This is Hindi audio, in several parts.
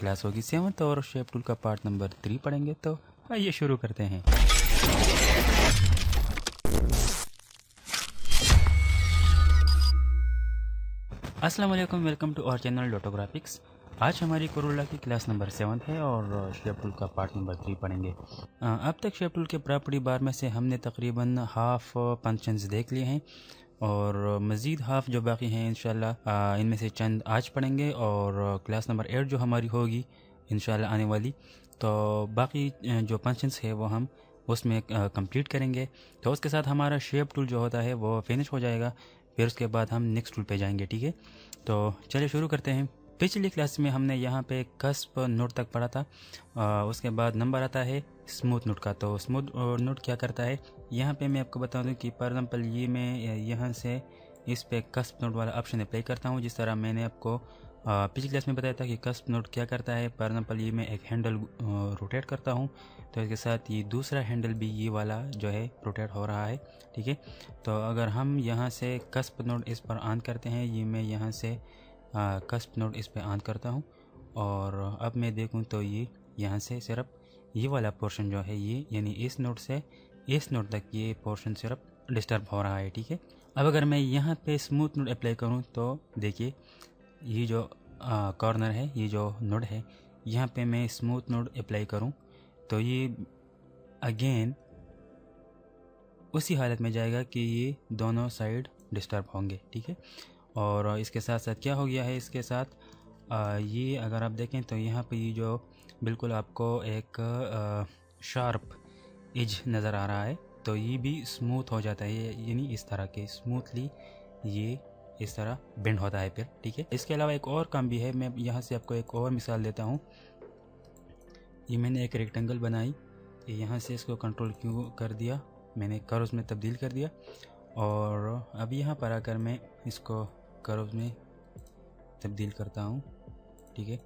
क्लास होगी 7th और शेप टूल का पार्ट नंबर 3 पढ़ेंगे। तो आइए शुरू करते हैं। अस्सलाम वालेकुम, वेलकम टू आवर चैनल डॉटोग्राफिक्स। आज हमारी कोरोला की क्लास नंबर 7 है और शेप टूल का पार्ट नंबर 3 पढ़ेंगे। अब तक शेप टूल के प्रॉपर्टी बार में से हमने तकरीबन हाफ फंक्शंस देख लिए हैं और मज़ीद हाफ जो बाकी हैं इंशाल्लाह इनमें से चंद आज पढ़ेंगे और क्लास नंबर 8 जो हमारी होगी इंशाल्लाह आने वाली, तो बाकी जो फंक्शंस है वो हम उसमें कंप्लीट करेंगे। तो उसके साथ हमारा शेप टूल जो होता है वो फिनिश हो जाएगा, फिर उसके बाद हम नेक्स्ट टूल पे जाएंगे। ठीक है, तो चलिए शुरू करते हैं। पिछली क्लास में हमने यहाँ पे कस्प नोट तक पढ़ा था। उसके बाद नंबर आता है स्मूथ नोट का। तो स्मूथ नोट क्या करता है, यहाँ पे मैं आपको बता दूँ कि फॉर एग्जांपल ये मैं यहाँ से इस पे कस्प नोट वाला ऑप्शन अप्लाई करता हूँ। जिस तरह मैंने आपको पिछली क्लास में बताया था कि कस्प नोट क्या करता है। फॉर एग्जांपल ये मैं एक हैंडल रोटेट करता हूँ तो इसके साथ ये दूसरा हैंडल भी ये वाला जो है रोटेट हो रहा है। ठीक है, तो अगर हम यहाँ से कस्प नोट इस पर ऑन करते हैं, ये मैं यहाँ से कस्प नोट इस पे ऑन करता हूँ और अब मैं देखूँ तो ये यहाँ से सिर्फ ये वाला पोर्शन जो है ये यानी इस नोट से इस नोट तक ये पोर्शन सिर्फ डिस्टर्ब हो रहा है। ठीक है, अब अगर मैं यहाँ पे स्मूथ नोट अप्लाई करूँ तो देखिए ये जो कॉर्नर है, ये जो नोट है, यहाँ पे मैं स्मूथ नोट अप्लाई करूँ तो ये अगेन उसी हालत में जाएगा कि ये दोनों साइड डिस्टर्ब होंगे। ठीक है, और इसके साथ साथ क्या हो गया है, इसके साथ ये अगर आप देखें तो यहाँ पे ये जो बिल्कुल आपको एक शार्प एज नज़र आ रहा है तो ये भी स्मूथ हो जाता है, यानी इस तरह के स्मूथली ये इस तरह बेंड होता है फिर। ठीक है, इसके अलावा एक और काम भी है। मैं यहाँ से आपको एक और मिसाल देता हूँ। ये मैंने एक रेक्टेंगल बनाई, यहाँ से इसको कंट्रोल क्यू कर दिया, मैंने कर्व्स में तब्दील कर दिया और अब यहाँ पर आकर मैं इसको कर्व्स में तब्दील करता हूँ। ठीक है,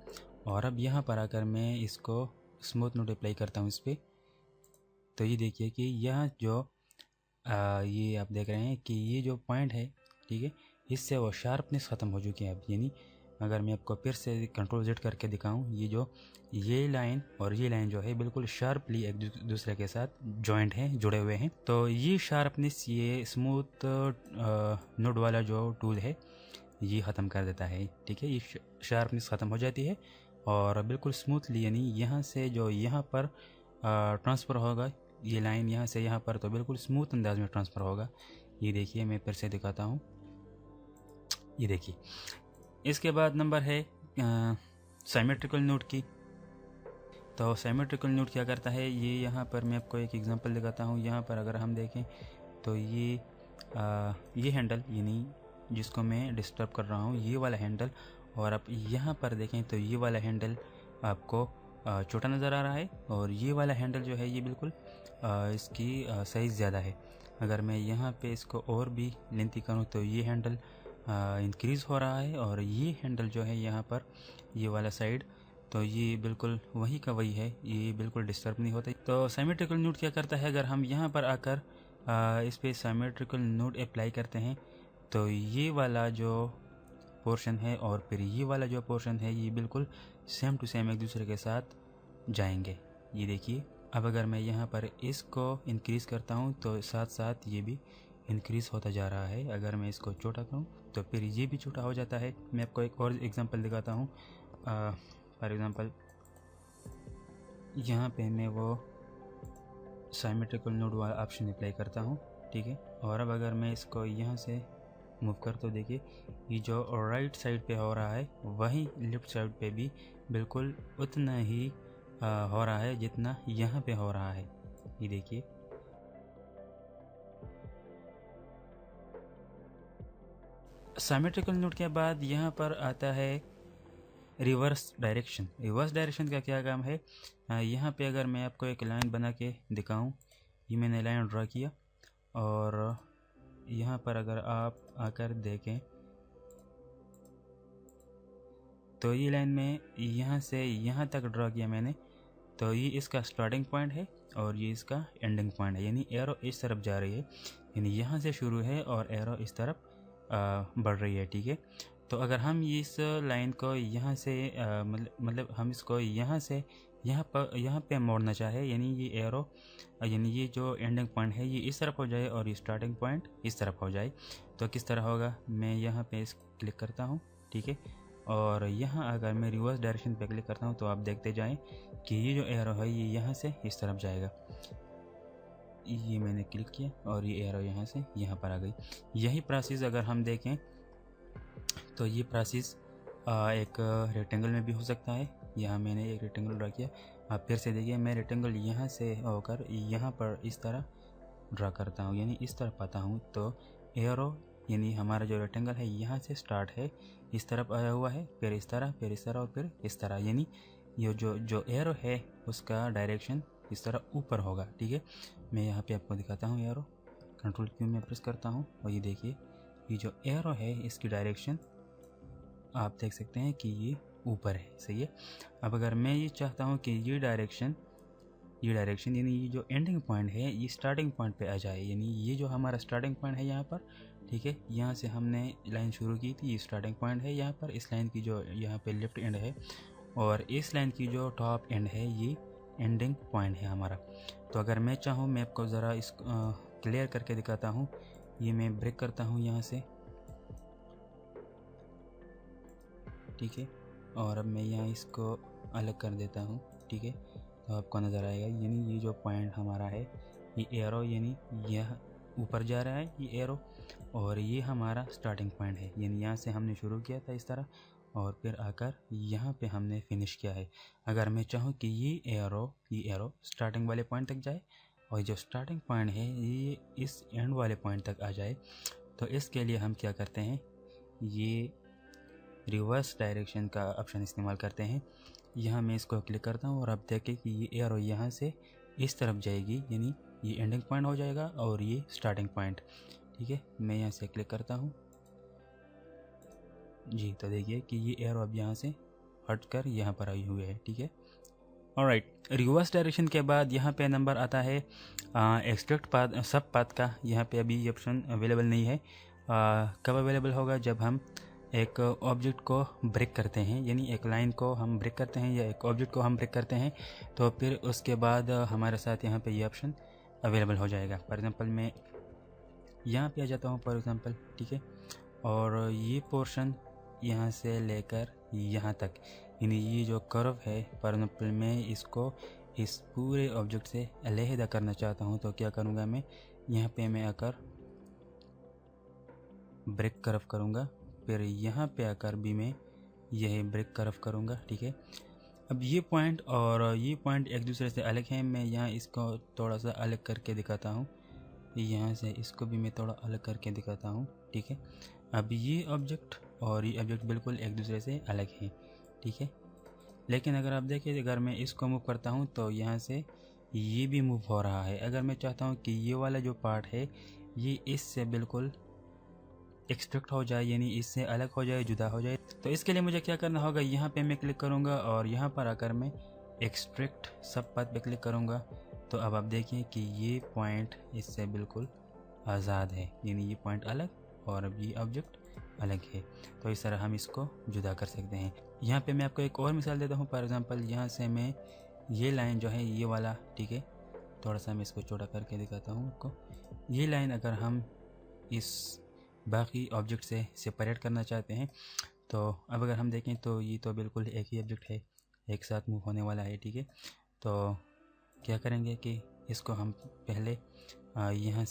और अब यहाँ पर आकर मैं इसको स्मूथ नोट अप्लाई करता हूँ इस पर। तो ये देखिए कि यहाँ जो ये आप देख रहे हैं कि ये जो पॉइंट है, ठीक है, इससे वो शार्पनेस ख़त्म हो चुकी है अब। यानी अगर मैं आपको फिर से कंट्रोल जेड करके दिखाऊं, ये जो ये लाइन और ये लाइन जो है बिल्कुल शार्पली एक दूसरे के साथ जॉइंट हैं, जुड़े हुए हैं। तो ये शार्पनेस ये स्मूथ नोट वाला जो टूल है ये ख़त्म कर देता है। ठीक है, ये शार्पनेस ख़त्म हो जाती है और बिल्कुल स्मूथली, यानी यहाँ से जो यहाँ पर ट्रांसफ़र होगा ये लाइन यहाँ से यहाँ पर, तो बिल्कुल स्मूथ अंदाज में ट्रांसफ़र होगा। ये देखिए मैं फिर से दिखाता हूँ, ये देखिए। इसके बाद नंबर है साइमेट्रिकल नोट की। तो साइमेट्रिकल नोट क्या करता है, ये यहाँ पर मैं आपको एक एग्जांपल दिखाता हूँ। यहाँ पर अगर हम देखें तो ये हैंडल यानी जिसको मैं डिस्टर्ब कर रहा हूँ, ये वाला हैंडल, और आप यहाँ पर देखें तो ये वाला हैंडल आपको छोटा नज़र आ रहा है और ये वाला हैंडल जो है ये बिल्कुल इसकी साइज़ ज़्यादा है। अगर मैं यहाँ पे इसको और भी लेंथी करूँ तो ये हैंडल इंक्रीज़ हो रहा है और ये हैंडल जो है यहाँ पर ये वाला साइड, तो ये बिल्कुल वही का वही है, ये बिल्कुल डिस्टर्ब नहीं होता। तो साइमेट्रिकल नोट क्या करता है, अगर हम यहाँ पर आकर इस पर साइमेट्रिकल नोट अप्लाई करते हैं तो ये वाला जो पोर्शन है और फिर ये वाला जो पोर्शन है ये बिल्कुल सेम टू सेम एक दूसरे के साथ जाएंगे। ये देखिए, अब अगर मैं यहाँ पर इसको इंक्रीज़ करता हूँ तो साथ साथ ये भी इंक्रीज़ होता जा रहा है। अगर मैं इसको छोटा करूँ तो फिर ये भी छोटा हो जाता है। मैं आपको एक और एग्जांपल दिखाता हूँ। फॉर एग्जांपल यहाँ पे मैं वो साइमेट्रिकल नोट वाला ऑप्शन अप्लाई करता हूँ। ठीक है, और अब अगर मैं इसको यहाँ से मूव कर तो देखिए ये जो राइट साइड पे हो रहा है वही लेफ़्ट साइड पे भी बिल्कुल उतना ही हो रहा है जितना यहाँ पे हो रहा है। ये देखिए, साइमेट्रिकल नोट के बाद यहाँ पर आता है रिवर्स डायरेक्शन। रिवर्स डायरेक्शन का क्या काम है, यहाँ पे अगर मैं आपको एक लाइन बना के दिखाऊं, ये मैंने लाइन ड्रा किया और यहाँ पर अगर आप आकर देखें तो ये लाइन में यहाँ से यहाँ तक ड्रा किया मैंने, तो ये इसका स्टार्टिंग पॉइंट है और ये इसका एंडिंग पॉइंट है। यानी एरो इस तरफ जा रही है, यानी यहाँ से शुरू है और एरो इस तरफ बढ़ रही है। ठीक है, तो अगर हम इस लाइन को यहाँ से मतलब हम इसको यहाँ से यहाँ पे मोड़ना चाहे, यानी ये एरो यानी ये जो एंडिंग पॉइंट है ये इस तरफ हो जाए और ये स्टार्टिंग पॉइंट इस तरफ हो जाए, तो किस तरह होगा। मैं यहाँ पे इस क्लिक करता हूँ, ठीक है, और यहाँ अगर मैं रिवर्स डायरेक्शन पे क्लिक करता हूँ तो आप देखते जाएं कि ये जो एरो है ये यहाँ से इस तरफ जाएगा। ये मैंने क्लिक किया और ये एरो यहाँ से यहाँ पर आ गई। यही प्रोसेस अगर हम देखें तो ये प्रोसेस एक रेक्टेंगल में भी हो सकता है। यहाँ मैंने एक रेक्टेंगल ड्रा किया, आप फिर से देखिए मैं रेक्टेंगल यहाँ से होकर यहाँ पर इस तरह ड्रा करता हूँ, यानी इस तरफ आता हूँ, तो एरो यानी हमारा जो रेक्टेंगल है यहाँ से स्टार्ट है, इस तरफ आया हुआ है, फिर इस तरह और फिर इस तरह, यानी ये जो एरो है उसका डायरेक्शन इस तरह ऊपर होगा, ठीक है। मैं यहाँ पे आपको दिखाता हूँ एरो, कंट्रोल क्यू में प्रेस करता हूँ और ये देखिए ये जो एरो है इसकी डायरेक्शन आप देख सकते हैं कि ये ऊपर है, सही है। अब अगर मैं ये चाहता हूँ कि ये डायरेक्शन यानी ये जो एंडिंग पॉइंट है ये स्टार्टिंग पॉइंट पे आ जाए, यानी ये जो हमारा स्टार्टिंग पॉइंट है यहाँ पर, ठीक है, यहाँ से हमने लाइन शुरू की थी, ये स्टार्टिंग पॉइंट है यहाँ पर, इस लाइन की जो यहाँ पे लेफ्ट एंड है और इस लाइन की जो टॉप एंड है ये एंडिंग पॉइंट है हमारा। तो अगर मैं चाहूँ मैं आपको ज़रा इस क्लियर करके दिखाता हूँ। ये मैं ब्रेक करता हूँ यहाँ से, ठीक है, और अब मैं यहाँ इसको अलग कर देता हूँ, ठीक है, तो आपको नज़र आएगा यानी ये जो पॉइंट हमारा है ये एरो यानी यह ऊपर जा रहा है ये एरो, और ये हमारा स्टार्टिंग पॉइंट है, यानी यहाँ से हमने शुरू किया था इस तरह और फिर आकर यहाँ पे हमने फिनिश किया है। अगर मैं चाहूँ कि ये एरो स्टार्टिंग वाले पॉइंट तक जाए और जो स्टार्टिंग पॉइंट है ये इस एंड वाले पॉइंट तक आ जाए, तो इसके लिए हम क्या करते हैं, ये रिवर्स डायरेक्शन का ऑप्शन इस्तेमाल करते हैं। यहाँ मैं इसको क्लिक करता हूँ और आप देखें कि ये एरो यहाँ से इस तरफ जाएगी, यानी ये एंडिंग पॉइंट हो जाएगा और ये स्टार्टिंग पॉइंट, ठीक है। मैं यहाँ से क्लिक करता हूँ जी, तो देखिए कि ये एरो अब यहाँ से हटकर यहाँ पर आई हुई है, ठीक है। ऑलराइट, रिवर्स डायरेक्शन के बाद यहाँ पे नंबर आता है एक्सट्रैक्ट पाथ सब पाथ का। यहाँ पे अभी ये ऑप्शन अवेलेबल नहीं है। कब अवेलेबल होगा, जब हम एक ऑब्जेक्ट को ब्रेक करते हैं, यानी एक लाइन को हम ब्रेक करते हैं या एक ऑब्जेक्ट को हम ब्रेक करते हैं, तो फिर उसके बाद हमारे साथ यहाँ पे ये ऑप्शन अवेलेबल हो जाएगा। फॉर एग्ज़ाम्पल मैं यहाँ पे आ जाता हूँ फॉर एग्ज़ाम्पल, ठीक है, और ये पोर्शन यहाँ से लेकर यहाँ तक, यानी ये जो कर्व है फॉर एग्ज़ाम्पल मैं इसको इस पूरे ऑब्जेक्ट से अलहदा करना चाहता हूँ, तो क्या करूँगा, मैं यहाँ पे मैं आकर ब्रेक कर्व करूँगा, फिर यहाँ पे आकर भी मैं यही ब्रेक कर्व करूँगा, ठीक है। अब ये पॉइंट और ये पॉइंट एक दूसरे से अलग हैं। मैं यहाँ इसको थोड़ा सा अलग करके दिखाता हूँ, यहाँ से इसको भी मैं थोड़ा अलग करके दिखाता हूँ, ठीक है। अब ये ऑब्जेक्ट और ये ऑब्जेक्ट बिल्कुल एक दूसरे से अलग हैं, ठीक है। लेकिन अगर आप देखिए, अगर मैं इसको मूव करता हूँ तो यहाँ से ये भी मूव हो रहा है। अगर मैं चाहता हूँ कि ये वाला जो पार्ट है ये इससे बिल्कुल एक्सट्रैक्ट हो जाए, यानी इससे अलग हो जाए, जुदा हो जाए, तो इसके लिए मुझे क्या करना होगा, यहाँ पे मैं क्लिक करूँगा और यहाँ पर आकर मैं एक्सट्रैक्ट सब पाथ पे क्लिक करूँगा। तो अब आप देखिए कि ये पॉइंट इससे बिल्कुल आज़ाद है, यानी ये पॉइंट अलग और अब ये ऑब्जेक्ट अलग है। तो इस तरह हम इसको जुदा कर सकते हैं। यहाँ पे मैं आपको एक और मिसाल देता हूँ। फॉर एग्ज़ाम्पल यहाँ से मैं ये लाइन जो है ये वाला, ठीक है, थोड़ा सा मैं इसको छोटा करके दिखाता हूँ आपको। ये लाइन अगर हम इस बाकी ऑब्जेक्ट से सेपरेट करना चाहते हैं, तो अब अगर हम देखें तो ये तो बिल्कुल एक ही ऑब्जेक्ट है, एक साथ मूव होने वाला है, ठीक है। तो क्या करेंगे कि इसको हम पहले यहाँ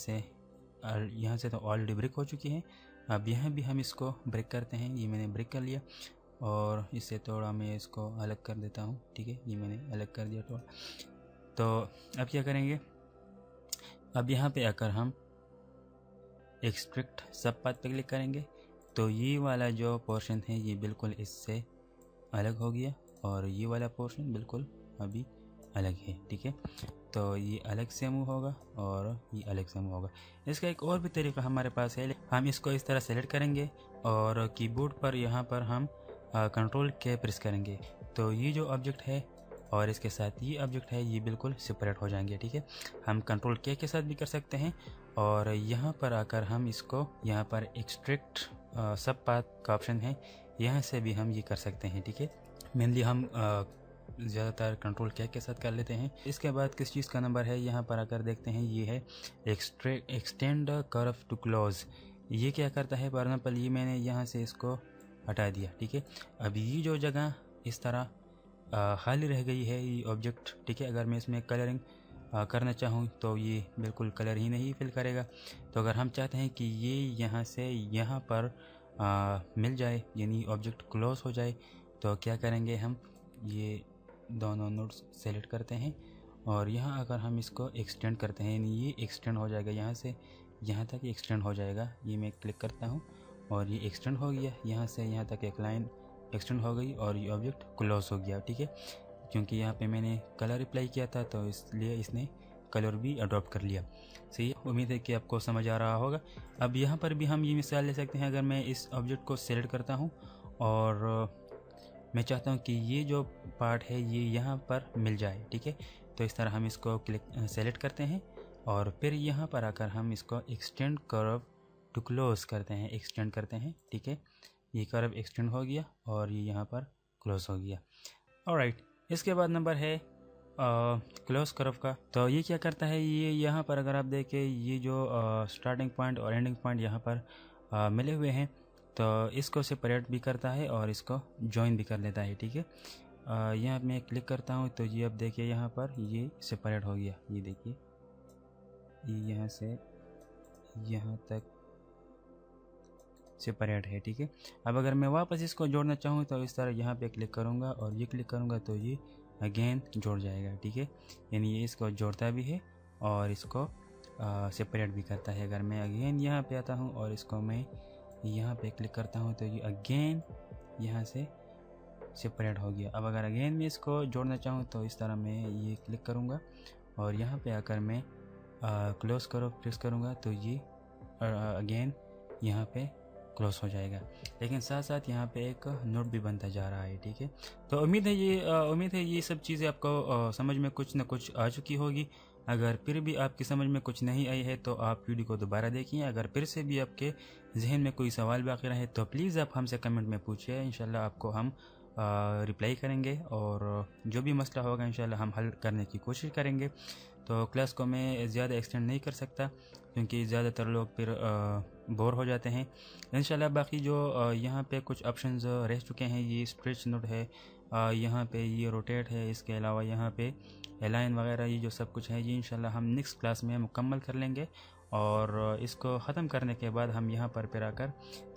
से तो ऑलरेडी ब्रेक हो चुकी है, अब यहाँ भी हम इसको ब्रेक करते हैं। ये मैंने ब्रेक कर लिया और इससे थोड़ा मैं इसको अलग कर देता हूँ, ठीक है, ये मैंने अलग कर दिया थोड़ा। तो अब क्या करेंगे, अब यहाँ पे आकर हम एक्सट्रैक्ट सब पाथ पे क्लिक करेंगे, तो ये वाला जो पोर्शन है ये बिल्कुल इससे अलग हो गया और ये वाला पोर्शन बिल्कुल अभी अलग है, ठीक है। तो ये अलग से मूव होगा और ये अलग से मूव होगा। इसका एक और भी तरीका हमारे पास है। हम इसको इस तरह सेलेक्ट करेंगे और कीबोर्ड पर यहाँ पर हम कंट्रोल के प्रेस करेंगे, तो ये जो ऑब्जेक्ट है और इसके साथ ये ऑब्जेक्ट है ये बिल्कुल सेपरेट हो जाएंगे, ठीक है। हम कंट्रोल के साथ भी कर सकते हैं और यहाँ पर आकर हम इसको यहाँ पर एक्सट्रैक्ट सब पाथ का ऑप्शन है, यहाँ से भी हम ये कर सकते हैं। ठीक है, मेनली हम ज़्यादातर कंट्रोल के साथ कर लेते हैं। इसके बाद किस चीज़ का नंबर है, यहाँ पर आकर देखते हैं, ये है एक्सटेंड कर्व टू क्लोज। ये क्या करता है, फॉर एग्जाम्पल ये मैंने यहाँ से इसको हटा दिया। ठीक है, अब ये जो जगह इस तरह खाली रह गई है ये ऑब्जेक्ट, ठीक है, अगर मैं इसमें कलरिंग करना चाहूँ तो ये बिल्कुल कलर ही नहीं फिल करेगा। तो अगर हम चाहते हैं कि ये यहाँ से यहाँ पर मिल जाए, यानी ऑब्जेक्ट क्लोज हो जाए, तो क्या करेंगे, हम ये दोनों नोड्स सेलेक्ट करते हैं और यहाँ अगर हम इसको एक्सटेंड करते हैं, यानी ये एक्सटेंड हो जाएगा, यहाँ से यहाँ तक एक्सटेंड हो जाएगा। ये मैं क्लिक करता हूँ और ये एक्सटेंड हो गया, यहाँ से यहाँ तक एक लाइन एक्सटेंड हो गई और ये ऑब्जेक्ट क्लोज हो गया। ठीक है, क्योंकि यहाँ पे मैंने कलर अप्लाई किया था तो इसलिए इसने कलर भी अडॉप्ट कर लिया। सही, उम्मीद है कि आपको समझ आ रहा होगा। अब यहाँ पर भी हम ये मिसाल ले सकते हैं, अगर मैं इस ऑब्जेक्ट को सेलेक्ट करता हूँ और मैं चाहता हूँ कि ये जो पार्ट है ये यहाँ पर मिल जाए। ठीक है, तो इस तरह हम इसको सेलेक्ट करते हैं और फिर यहाँ पर आकर हम इसको एक्सटेंड कर्व टू क्लोज करते हैं, एक्सटेंड करते हैं। ठीक है, ये कर्व एक्सटेंड हो गया और ये यहाँ पर क्लोज हो गया। ऑलराइट, इसके बाद नंबर है क्लोज कर्व का। तो ये क्या करता है, ये यहाँ पर अगर आप देखें, ये जो स्टार्टिंग पॉइंट और एंडिंग पॉइंट यहाँ पर मिले हुए हैं, तो इसको सेपरेट भी करता है और इसको जॉइन भी कर लेता है। ठीक है, यहाँ मैं क्लिक करता हूँ तो ये अब देखिए यहाँ पर ये सेपरेट हो गया। ये देखिए, ये यहाँ से यहाँ तक सेपरेट है। ठीक है, अब अगर मैं वापस इसको जोड़ना चाहूँ तो इस तरह यहाँ पे क्लिक करूँगा और ये क्लिक करूँगा तो ये अगेन जोड़ जाएगा। ठीक है, यानी ये इसको जोड़ता भी है और इसको सेपरेट भी करता है। अगर मैं अगेन यहाँ पे आता हूँ और इसको मैं यहाँ पे क्लिक करता हूँ तो ये अगेन यहाँ से सेपरेट हो गया। अब अगर अगेन मैं इसको जोड़ना चाहूँ तो इस तरह मैं ये क्लिक करूँगा और यहाँ पे आकर मैं क्लोज करो प्रेस करूँगा तो ये अगेन यहाँ पे क्लोज हो जाएगा। लेकिन साथ साथ यहाँ पे एक नोट भी बनता जा रहा है। ठीक है, तो उम्मीद है ये सब चीज़ें आपको समझ में कुछ ना कुछ आ चुकी होगी। अगर फिर भी आपकी समझ में कुछ नहीं आई है तो आप वीडियो को दोबारा देखिए। अगर फिर से भी आपके जहन में कोई सवाल बाकी रहे तो प्लीज़ आप हमसे कमेंट में पूछिए, इंशाल्लाह आपको हम रिप्लाई करेंगे और जो भी मसला होगा इंशाल्लाह हम हल करने की कोशिश करेंगे। तो क्लास को मैं ज़्यादा एक्सटेंड नहीं कर सकता क्योंकि ज़्यादातर लोग फिर बोर हो जाते हैं। इंशाल्लाह बाकी जो यहाँ पे कुछ ऑप्शंस रह चुके हैं, ये स्ट्रेच नोट है, यहाँ पे ये रोटेट है, इसके अलावा यहाँ पे अलाइन वगैरह, ये जो सब कुछ है ये इंशाल्लाह हम नेक्स्ट क्लास में मुकम्मल कर लेंगे। और इसको ख़त्म करने के बाद हम यहाँ पर फिर आकर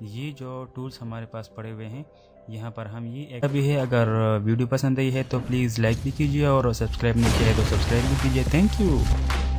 ये जो टूल्स हमारे पास पड़े हुए हैं यहाँ पर हम ये भी है। अगर वीडियो पसंद आई है तो प्लीज़ लाइक भी कीजिए और सब्सक्राइब नहीं किया है तो सब्सक्राइब भी कीजिए। Thank you.